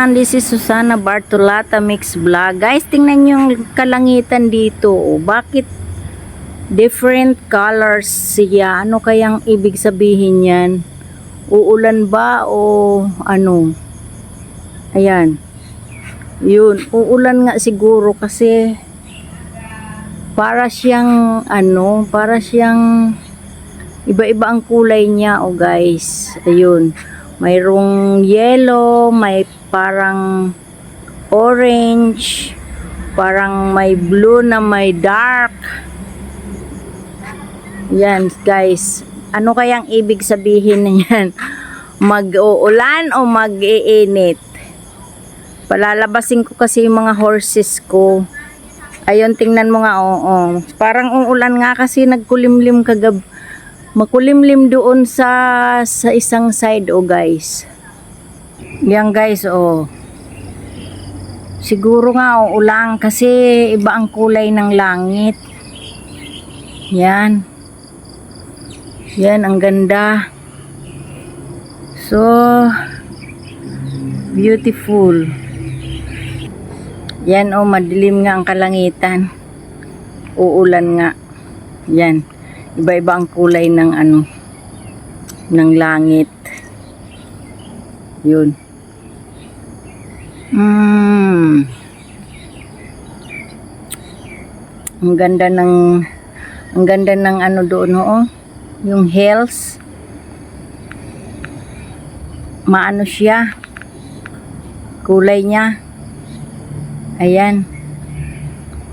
everyone, this is Susana Bartolata Mix Vlog. Guys, tingnan nyo yung kalangitan dito. Bakit different colors siya? Ano kayang ibig sabihin yan? Uulan ba o ano? Ayan. Yun, uulan nga siguro kasi para siyang iba-iba ang kulay niya, guys. Ayun. Mayroong yellow, may parang orange, parang may blue na may dark. Yan, guys. Ano kayang ibig sabihin niyan? Mag-uulan o mag-iinit? Palalabasin ko kasi yung mga horses ko. Ayun, tingnan mo nga, oo. Parang uulan nga kasi nagkulimlim kagabi. Makulimlim doon sa isang side, guys. Yan, guys, siguro nga uulan kasi iba ang kulay ng langit. Yan. Yan, ang ganda. So beautiful. Yan, madilim nga ang kalangitan. Uulan nga. Yan. Iba-iba ang kulay ng ng langit. Yun. Ang ganda ng doon, yung hills. Maano siya. Kulay niya. Ayan.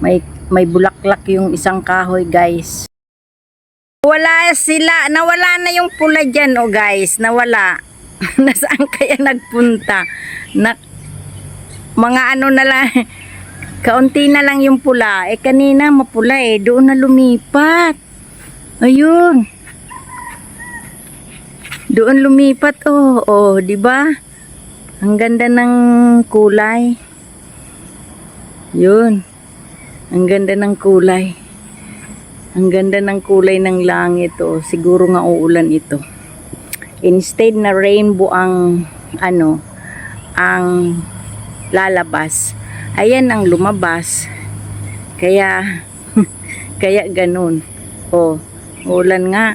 May bulaklak yung isang kahoy, guys. Nawala na yung pula dyan, guys, nawala. Nasaan kaya nagpunta? Mga na lang, kaunti na lang yung pula. Kanina mapula doon na lumipat. Ayun. Doon lumipat, di ba? Ang ganda ng kulay. Yun. Ang ganda ng kulay. Ang ganda ng kulay ng langit, siguro nga uulan ito. Instead na rainbow ang lalabas. Ayan ang lumabas. Kaya ganun. Uulan nga.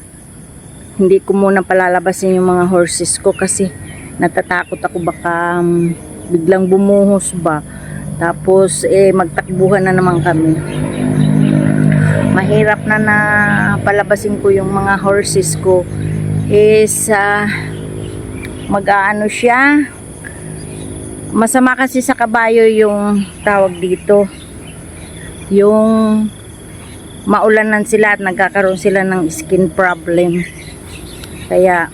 Hindi ko muna palalabasin yung mga horses ko kasi natatakot ako baka biglang bumuhos ba. Tapos magtakbuhan na naman kami. Mahirap na palabasin ko yung mga horses ko is mag-aano siya. Masama kasi sa kabayo yung tawag dito, yung maulanan sila at nagkakaroon sila ng skin problem. Kaya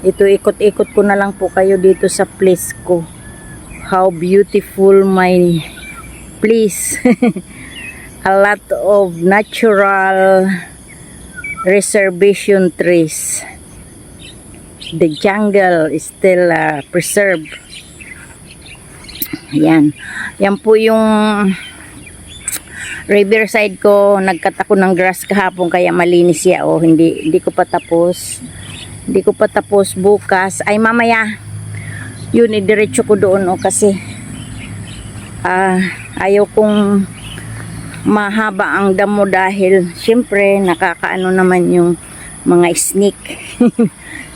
ito, ikot-ikot ko na lang po kayo dito sa place ko. How beautiful my place. A lot of natural reservation trees. The jungle is still preserved. Yan. Yan po yung riverside ko. Nagkat ako ng grass kahapon kaya malinis siya. Hindi ko pa tapos. Hindi ko pa tapos bukas. Ay, mamaya. Yun, idiretso ko doon kasi ayaw kong mahaba ang damo dahil syempre nakakaano naman yung mga snake.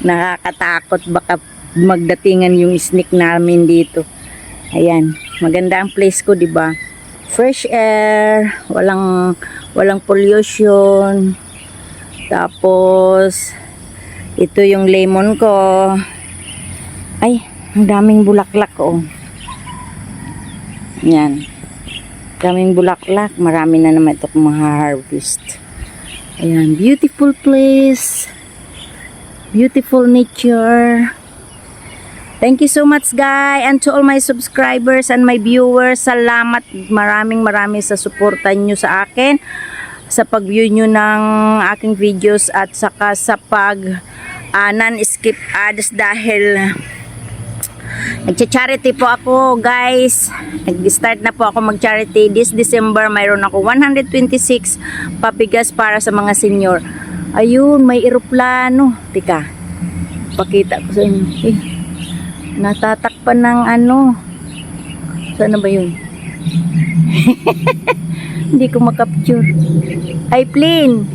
Nakakatakot baka magdatingan yung snake namin dito. Ayan, maganda ang place ko, 'di ba? Fresh air, walang pollution. Tapos ito yung lemon ko. Ay, ang daming bulaklak, Yan. Daming bulaklak. Marami na naman ito ma-harvest. Ayan. Beautiful place. Beautiful nature. Thank you so much, guys. And to all my subscribers and my viewers, salamat. Maraming sa suporta nyo sa akin. Sa pag-view nyo ng aking videos at saka sa non-skip ads dahil nagcha-charity po ako, guys. Nag-start na po ako mag-charity. This December, mayroon ako 126 pabigas para sa mga senior. Ayun, may eroplano. Tika, pakita ko sa inyo. Natatakpan ng ano. Saan na ba yun? Hindi ko makapture. Hi, plane.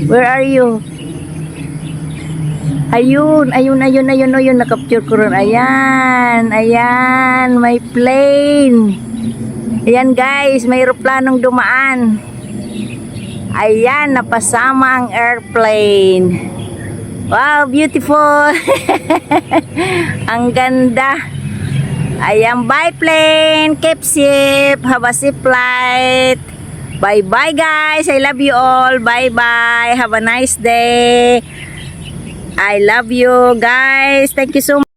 Where are you? Ayun, nakapture ko rin. Ayan, may plane. Ayan guys, may eroplanong dumaan. Ayan, napasama ang airplane. Wow, beautiful. Ang ganda. Ayan, bye plane. Keep safe. Have a safe flight. Bye-bye guys. I love you all. Bye-bye. Have a nice day. I love you guys. Thank you so much.